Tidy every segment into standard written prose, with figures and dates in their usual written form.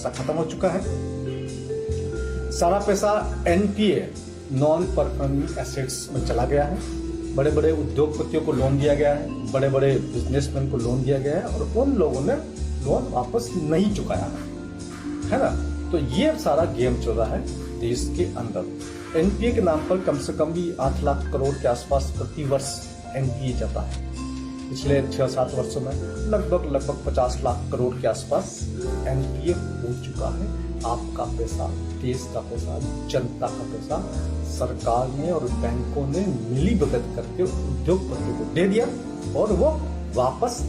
पैसा खत्म हो चुका है। सारा पैसा एनपीए नॉन परफॉर्मिंग एसेट्स में चला गया है। बड़े बड़े उद्योगपतियों को लोन दिया गया है, बड़े बड़े बिजनेसमैन को लोन दिया गया है और उन लोगों ने लोन वापस नहीं चुकाया है ना। तो ये सारा गेम चल रहा है देश के अंदर। एनपीए के नाम पर कम से कम भी 8 लाख करोड़ के आसपास प्रति वर्ष एनपीए जाता है। पिछले 6-7 वर्षों में लगभग 50 लाख करोड़ के आसपास एनपीए हो चुका है। आपका पैसा, देश का पैसा, जनता का पैसा सरकार ने और बैंकों ने मिली भगत करके उद्योगपतियों को दे दिया और वो वापस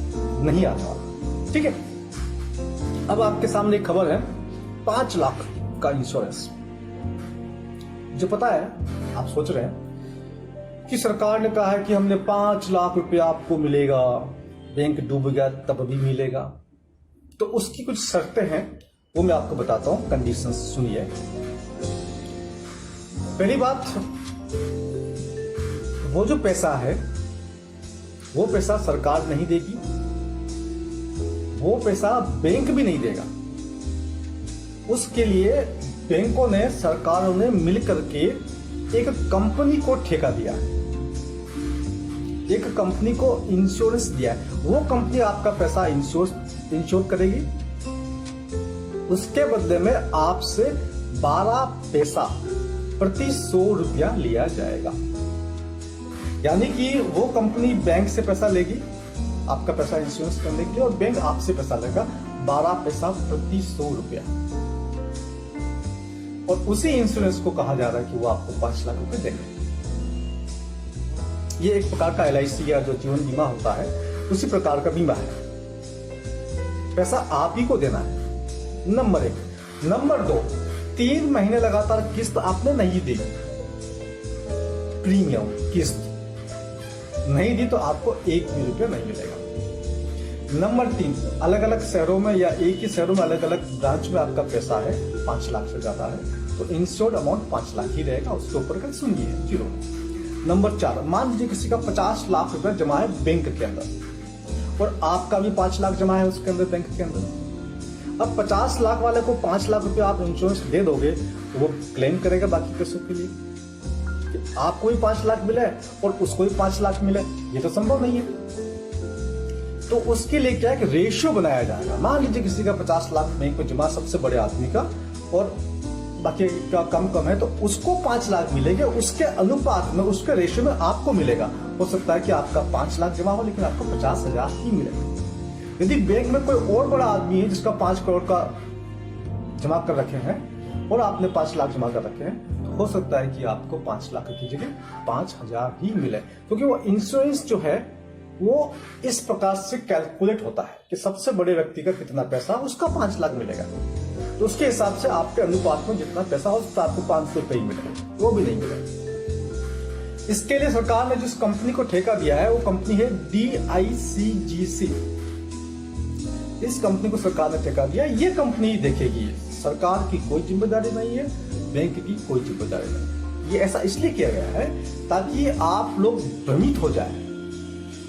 नहीं आने वाला। ठीक है, अब आपके सामने एक खबर है 5 लाख का इंश्योरेंस। जो पता है, आप सोच रहे हैं कि सरकार ने कहा है कि हमने 5 लाख रुपया आपको मिलेगा, बैंक डूब गया तब भी मिलेगा। तो उसकी कुछ शर्तें हैं, वो मैं आपको बताता हूं, कंडीशंस सुनिए। पहली बात, वो जो पैसा है वो पैसा सरकार नहीं देगी, वो पैसा बैंक भी नहीं देगा। उसके लिए बैंकों ने, सरकारों ने मिलकर के एक कंपनी को ठेका दिया है, एक कंपनी को इंश्योरेंस दिया है। वो कंपनी आपका पैसा इंश्योर करेगी, उसके बदले में आपसे 12 पैसा प्रति 100 रुपया लिया जाएगा। यानी कि वो कंपनी बैंक से पैसा लेगी आपका पैसा इंश्योरेंस करने के लिए और बैंक आपसे पैसा लेगा 12 पैसा प्रति 100 रुपया। और उसी इंश्योरेंस को कहा जा रहा है कि वो आपको 5 लाख रुपए देंगे। ये एक प्रकार का LIC या जो जीवन बीमा होता है उसी प्रकार का बीमा है। पैसा आप ही को देना है, नंबर 1। नंबर 2, 3 महीने लगातार किस्त आपने नहीं दी, प्रीमियम किस्त नहीं दी तो आपको 1 भी रुपया नहीं मिलेगा। नंबर 3, अलग अलग शहरों में या एक ही शहरों में अलग अलग ब्रांच में आपका पैसा है 5 लाख से ज्यादा है तो इंश्योर्ड अमाउंट 5 लाख ही रहेगा, उसके ऊपर का सुनिए 0। नंबर 4, मान लीजिए किसी का 50 लाख रुपया जमा है बैंक के अंदर और आपका भी 5 लाख जमा है उसके अंदर, बैंक के अंदर। अब 50 लाख वाले को 5 लाख रुपया आप इंश्योरेंस दे दोगे तो वो क्लेम करेगा बाकी पैसों के लिए कि आपको भी 5 लाख मिले और उसको भी 5 लाख मिले, ये तो संभव नहीं है। तो उसके लिए क्या है कि रेशियो बनाया जाएगा। मान लीजिए किसी का 50 लाख बैंक में जमा, सबसे बड़े आदमी का, और बाकी का कम है तो उसको 5 लाख मिलेंगे, उसके अनुपात में, उसके रेशियो में आपको मिलेगा। हो सकता है कि आपका 5 लाख जमा हो लेकिन आपको 50,000 ही मिलेगा। यदि बैंक में कोई और बड़ा आदमी है जिसका 5 करोड़ का जमा कर रखे हैं और आपने 5 लाख जमा कर रखे हैं तो हो सकता है कि आपको 5 लाख की जगह 5,000 ही मिले, क्योंकि वो इंश्योरेंस जो है वो इस प्रकार से कैलकुलेट होता है कि सबसे बड़े व्यक्ति का कितना पैसा, उसका 5 लाख मिलेगा। तो उसके हिसाब से आपके अनुपात में जितना पैसा हो उसका आपको 500 रुपये ही मिलेगा, वो भी नहीं मिलेगा। इसके लिए सरकार ने जिस कंपनी को ठेका दिया है वो कंपनी है DICGC। इस कंपनी को सरकार ने ठेका दिया, ये कंपनी देखेगी, सरकार की कोई जिम्मेदारी नहीं है, बैंक की कोई जिम्मेदारी नहीं। ये ऐसा इसलिए किया गया है ताकि आप लोग भ्रमित हो जाए,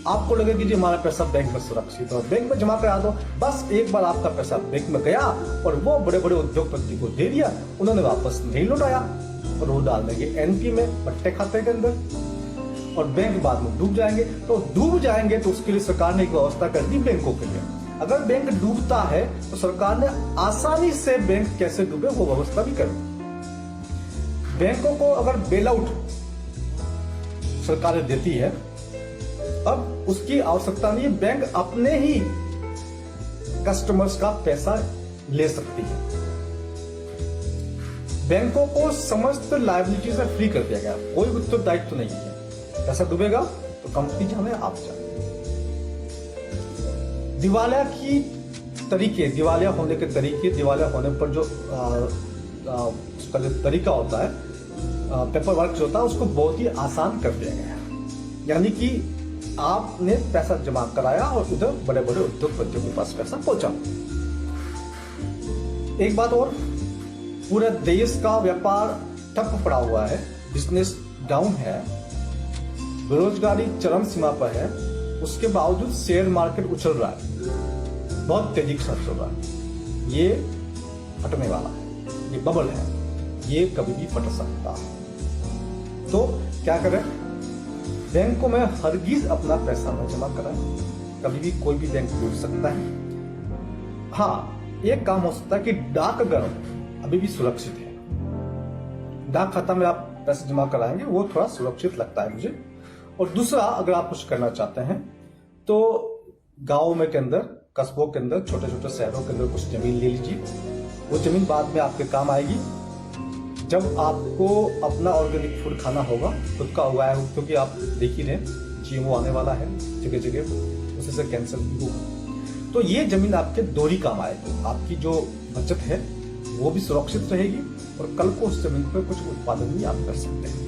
आपको लगे कि जी हमारा पैसा बैंक में सुरक्षित है, बैंक में जमा करा दो। बस एक बार आपका पैसा बैंक में गया और वो बड़े बड़े उद्योगपति को दे दिया, उन्होंने वापस नहीं लौटाया और वो डाल देंगे एनपी में, पट्टे खाते के अंदर, और बैंक बाद में डूब जाएंगे। तो डूब जाएंगे तो उसके लिए सरकार ने एक व्यवस्था कर दी बैंकों के लिए। अगर बैंक डूबता है तो सरकार ने आसानी से बैंक कैसे डूबे वो व्यवस्था भी कर दी। बैंकों को अगर बेल आउट सरकार देती है, अब उसकी आवश्यकता नहीं है, बैंक अपने ही कस्टमर्स का पैसा ले सकती है। बैंकों को समस्त लायबिलिटी से फ्री कर दिया गया, कोई उत्तरदायित्व नहीं है। पैसा डूबेगा तो कंपनी जाने, आप जाने। दिवालिया की तरीके, दिवालिया होने के तरीके, दिवालिया होने पर जो उसका जो तरीका होता है, पेपर वर्क जो होता है, उसको बहुत ही आसान कर दिया गया है। यानी कि आपने पैसा जमा कराया और उधर बड़े बड़े उद्योगपतियों के पास पैसा पहुंचा। एक बात और, पूरे देश का व्यापार ठप पड़ा हुआ है, बिजनेस डाउन है, बेरोजगारी चरम सीमा पर है, उसके बावजूद शेयर मार्केट उछल रहा है, बहुत तेजी के साथ चल रहा है। ये फटने वाला है, ये बबल है, ये कभी भी फट सकता है। तो क्या करें, बैंकों में हरगिज अपना पैसा न जमा कराएं, कभी भी कोई भी बैंक लूट सकता है। हाँ, एक काम हो सकता है कि डाकघर अभी भी सुरक्षित है, डाक खाता में आप पैसे जमा कराएंगे, वो थोड़ा सुरक्षित लगता है मुझे। और दूसरा, अगर आप कुछ करना चाहते हैं तो गाँव में के अंदर, कस्बों के अंदर, छोटे छोटे शहरों के अंदर कुछ जमीन ले लीजिए, वो जमीन बाद में आपके काम आएगी जब आपको अपना ऑर्गेनिक फूड खाना होगा, खुद का उगाया हो, क्योंकि आप देख ही रहे जीएमओ आने वाला है जगह जगह, उसी से कैंसर भी होगा। तो ये जमीन आपके दोहरी काम आएगी, आपकी जो बचत है वो भी सुरक्षित रहेगी और कल को उस जमीन पर कुछ उत्पादन भी आप कर सकते हैं।